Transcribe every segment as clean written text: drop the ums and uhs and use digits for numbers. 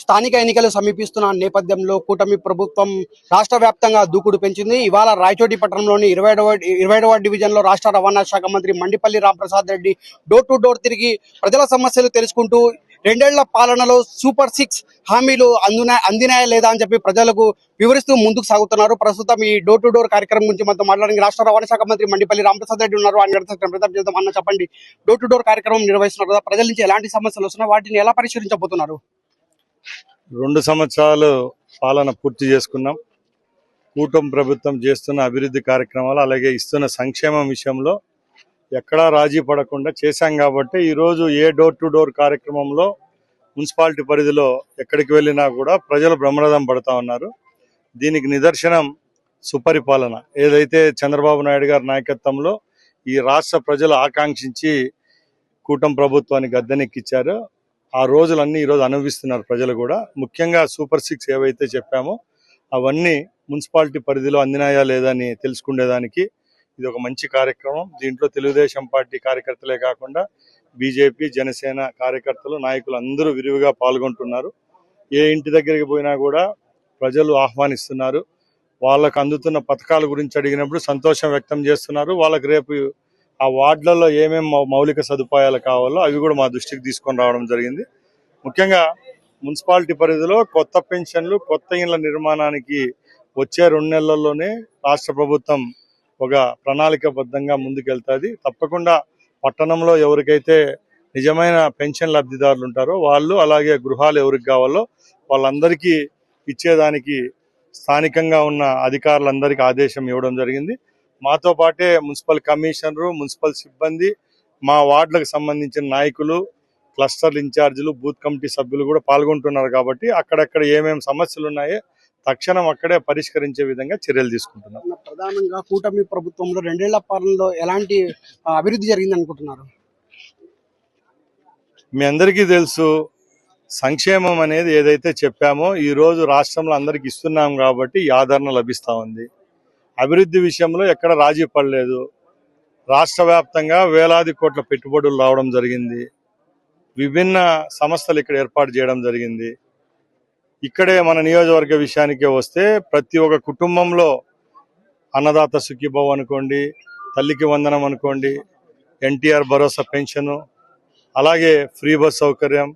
స్థానిక ఎన్నికలు సమీపిస్తున్న నేపథ్యంలో కూటమి ప్రభుత్వం రాష్ట్ర వ్యాప్తంగా దూకుడు పెంచింది. ఇవాళ రాయచోటి పట్టణంలోని 27వ డివిజన్లో రాష్ట్ర రవాణా శాఖ మంత్రి Mandipalli Ramprasad Reddy door to door తిరిగి ప్రజల సమస్యలు తెలుసుకుంటూ రెండేళ్ల పాలనలో సూపర్ 6 హామీలు అందినాయా లేదా అని చెప్పి ప్రజలకు వివరిస్తూ ముందుకు సాగుతున్నారు. ప్రస్తుతం ఈ డోర్ టు డోర్ కార్యక్రమం గురించి మనతో మాట్లాడడానికి రాష్ట్ర రవాణా శాఖ మంత్రి మండిపల్లి రాంప్రసాద్ రెడ్డి ఉన్నారు. అన్న చెప్పండి, డోర్ టు డోర్ కార్యక్రమం నిర్వహిస్తున్నారు కదా, ప్రజల నుంచి ఎలాంటి సమస్యలు వస్తున్నాయి, వాటిని ఎలా పరిష్కరించబోతున్నారు? 2 సంవత్సరాలు పాలన పూర్తి చేసుకున్నాం. కూటమి ప్రభుత్వం చేస్తున్న అభివృద్ధి కార్యక్రమాలు అలాగే ఇస్తున్న సంక్షేమం విషయంలో ఎక్కడా రాజీ పడకుండా చేశాం. కాబట్టి ఈరోజు ఏ డోర్ టు డోర్ కార్యక్రమంలో మున్సిపాలిటీ పరిధిలో ఎక్కడికి వెళ్ళినా కూడా ప్రజలు బ్రహ్మరథం పడతా ఉన్నారు. దీనికి నిదర్శనం సుపరిపాలన. ఏదైతే చంద్రబాబు నాయుడు గారి నాయకత్వంలో ఈ రాష్ట్ర ప్రజలు ఆకాంక్షించి కూటమి ప్రభుత్వాన్ని గద్దెనెక్కిచ్చారో ఆ రోజులన్నీ ఈరోజు అనుభవిస్తున్నారు ప్రజలు కూడా. ముఖ్యంగా సూపర్ 6 ఏవైతే చెప్పామో అవన్నీ మున్సిపాలిటీ పరిధిలో అందినాయా లేదా అని తెలుసుకునేదానికి ఇది ఒక మంచి కార్యక్రమం. దీంట్లో తెలుగుదేశం పార్టీ కార్యకర్తలే కాకుండా బీజేపీ, జనసేన కార్యకర్తలు, నాయకులు అందరూ విరివిగా పాల్గొంటున్నారు. ఏ ఇంటి దగ్గరికి పోయినా కూడా ప్రజలు ఆహ్వానిస్తున్నారు. వాళ్ళకు అందుతున్న పథకాల గురించి అడిగినప్పుడు సంతోషం వ్యక్తం చేస్తున్నారు. వాళ్ళకి రేపు ఆ వార్డులలో ఏమేమి మౌలిక సదుపాయాలు కావాలో అవి కూడా మా దృష్టికి తీసుకొని రావడం జరిగింది. ముఖ్యంగా మున్సిపాలిటీ పరిధిలో కొత్త పెన్షన్లు, కొత్త ఇళ్ల నిర్మాణానికి వచ్చే 2 నెలల్లోనే రాష్ట్ర ప్రభుత్వం ఒక ప్రణాళికాబద్ధంగా ముందుకెళ్తుంది. తప్పకుండా పట్టణంలో ఎవరికైతే నిజమైన పెన్షన్ లబ్ధిదారులు ఉంటారో వాళ్ళు, అలాగే గృహాలు ఎవరికి కావాలో వాళ్ళందరికీ ఇచ్చేదానికి స్థానికంగా ఉన్న అధికారులందరికీ ఆదేశం ఇవ్వడం జరిగింది. మాతో పాటే మున్సిపల్ కమిషనరు, మున్సిపల్ సిబ్బంది, మా వార్డులకు సంబంధించిన నాయకులు, క్లస్టర్ ఇన్ఛార్జీలు, బూత్ కమిటీ సభ్యులు కూడా పాల్గొంటున్నారు. కాబట్టి అక్కడక్కడ ఏమేమి సమస్యలు ఉన్నాయో తక్షణం అక్కడే పరిష్కరించే విధంగా చర్యలు తీసుకుంటున్నాం. ప్రధానంగా కూటమి ప్రభుత్వంలో 2 ఏళ్ల పాలనలో ఎలాంటి అభివృద్ధి జరిగింది అనుకుంటున్నారు? మీ అందరికీ తెలుసు, సంక్షేమం అనేది ఏదైతే చెప్పామో ఈ రోజు రాష్ట్రంలో అందరికి ఇస్తున్నాం కాబట్టి ఈ ఆదరణ లభిస్తూ ఉంది. అభివృద్ధి విషయంలో ఎక్కడ రాజీ పడలేదు. రాష్ట్ర వ్యాప్తంగా వేలాది కోట్ల పెట్టుబడులు రావడం జరిగింది. విభిన్న సంస్థలు ఇక్కడ ఏర్పాటు చేయడం జరిగింది. ఇక్కడే మన నియోజకవర్గ విషయానికే వస్తే ప్రతి ఒక్క కుటుంబంలో అన్నదాత సుఖీభవ అనుకోండి, తల్లికి వందనం అనుకోండి, ఎన్టీఆర్ భరోసా పెన్షను, అలాగే ఫ్రీ బస్ సౌకర్యం,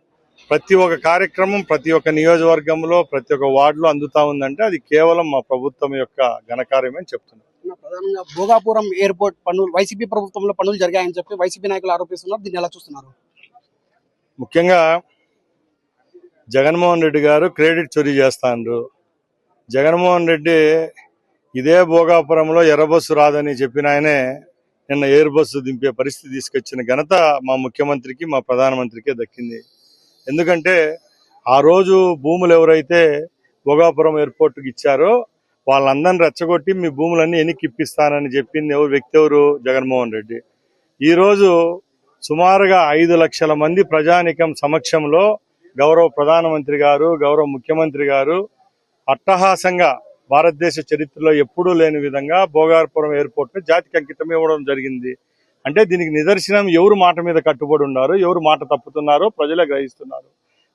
ప్రతి ఒక్క కార్యక్రమం ప్రతి ఒక్క నియోజకవర్గంలో ప్రతి ఒక్క వార్డులో అందుతా ఉందంటే అది కేవలం మా ప్రభుత్వం యొక్క ఘనకార్యమని చెప్తున్నాం. ప్రధానంగా భోగాపురం ఎయిర్పోర్ట్ పనులు వైసీపీ ప్రభుత్వంలో పనులు జరిగాయని చెప్పి వైసీపీ నాయకులు ఆరోపిస్తున్నారు. దీన్ని ఎలా చూస్తున్నారు? ముఖ్యంగా జగన్మోహన్ రెడ్డి గారు క్రెడిట్ చోరీ చేస్తాండ్రు. జగన్మోహన్ రెడ్డి ఇదే భోగాపురంలో ఎర్రబస్సు రాదని చెప్పిన ఆయనే నిన్న ఎయిర్ బస్సు దింపే పరిస్థితి తీసుకొచ్చిన ఘనత మా ముఖ్యమంత్రికి, మా ప్రధానమంత్రికే దక్కింది. ఎందుకంటే ఆ రోజు భూములు ఎవరైతే భోగాపురం ఎయిర్పోర్ట్కి ఇచ్చారో వాళ్ళందరినీ రెచ్చగొట్టి మీ భూములన్నీ వెనక్కి ఇప్పిస్తానని చెప్పింది వ్యక్తి ఎవరు? జగన్మోహన్ రెడ్డి. ఈరోజు సుమారుగా 5 లక్షల మంది ప్రజానికం సమక్షంలో గౌరవ ప్రధానమంత్రి గారు, గౌరవ ముఖ్యమంత్రి గారు అట్టహాసంగా భారతదేశ చరిత్రలో ఎప్పుడూ లేని విధంగా భోగాపురం ఎయిర్పోర్ట్ను జాతికి అంకితం ఇవ్వడం జరిగింది. అంటే దీనికి నిదర్శనం ఎవరు మాట మీద కట్టుబడి ఉన్నారు, ఎవరు మాట తప్పుతున్నారో ప్రజలే గ్రహిస్తున్నారు.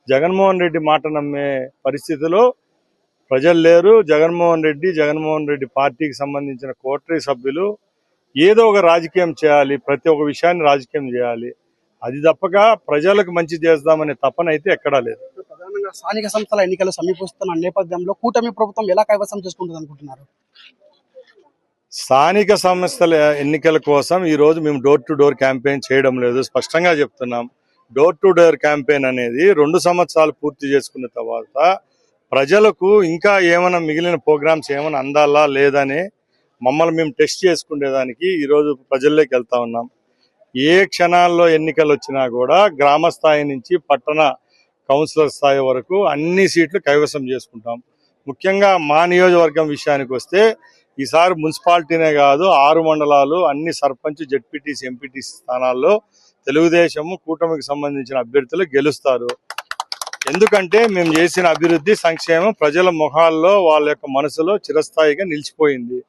జగన్మోహన్ రెడ్డి మాట నమ్మే పరిస్థితిలో ప్రజలు లేరు. జగన్మోహన్ రెడ్డి పార్టీకి సంబంధించిన కోటరీ సభ్యులు ఏదో ఒక రాజకీయం చేయాలి, ప్రతి ఒక్క విషయాన్ని రాజకీయం చేయాలి. అది తప్పక ప్రజలకు మంచి చేద్దామనే తపన అయితే ఎక్కడా లేదు. ప్రధానంగా స్థానిక సంస్థల ఎన్నికలు సమీపిస్తున్న నేపథ్యంలో కూటమి ప్రభుత్వం ఎలా కైవసం చేసుకుంటుంది అనుకుంటున్నారు? స్థానిక సంస్థల ఎన్నికల కోసం ఈ రోజు మేము డోర్ టు డోర్ క్యాంపెయిన్ చేయడం లేదు. స్పష్టంగా చెప్తున్నాం, డోర్ టు డోర్ క్యాంపెయిన్ అనేది 2 సంవత్సరాలు పూర్తి చేసుకున్న తర్వాత ప్రజలకు ఇంకా ఏమైనా మిగిలిన ప్రోగ్రామ్స్ ఏమైనా అందాలా లేదని మమ్మల్ని మేము టెస్ట్ చేసుకునేదానికి ఈరోజు ప్రజల్లోకి వెళ్తా ఉన్నాం. ఏ క్షణాల్లో ఎన్నికలు వచ్చినా కూడా గ్రామ స్థాయి నుంచి పట్టణ కౌన్సిలర్ స్థాయి వరకు అన్ని సీట్లు కైవసం చేసుకుంటాం. ముఖ్యంగా మా నియోజకవర్గం విషయానికి వస్తే ఈసారి మున్సిపాలిటీనే కాదు 6 మండలాలు అన్ని సర్పంచ్, జెడ్పీటీసీ, ఎంపీటీసీ స్థానాల్లో తెలుగుదేశము కూటమికి సంబంధించిన అభ్యర్థులు గెలుస్తారు. ఎందుకంటే మేము చేసిన అభివృద్ధి, సంక్షేమం ప్రజల ముఖాల్లో, వాళ్ళ యొక్క మనసులో చిరస్థాయిగా నిలిచిపోయింది.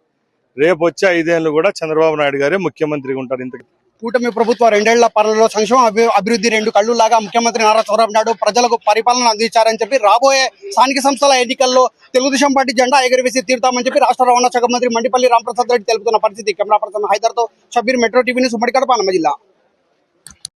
రేపు వచ్చే 5 ఏళ్ళు కూడా చంద్రబాబు నాయుడు గారే ముఖ్యమంత్రిగా ఉంటారు. ఇంతకు కూటమి ప్రభుత్వ రెండేళ్ల పాలనలో సంక్షేమ అభివృద్ధి రెండు కళ్ళు లాగా ముఖ్యమంత్రి నారా చంద్రబాబు నాయుడు ప్రజలకు పరిపాలన అందించారని చెప్పి రాబోయే స్థానిక సంస్థల ఎన్నికల్లో తెలుగుదేశం పార్టీ జెండా ఎగురవేసి తీరుతామని చెప్పి రాష్ట్ర రవాణా శాఖ మంత్రి మండిపల్లి రాంప్రసాద్ రెడ్డి తెలుపుతున్న పరిస్థితి. కెమెరా పర్సన్ హైదర్తో షబీర్, మెట్రో టీవీ న్యూస్, ఉమ్మడి కడప, అన్నమయ్య జిల్లా.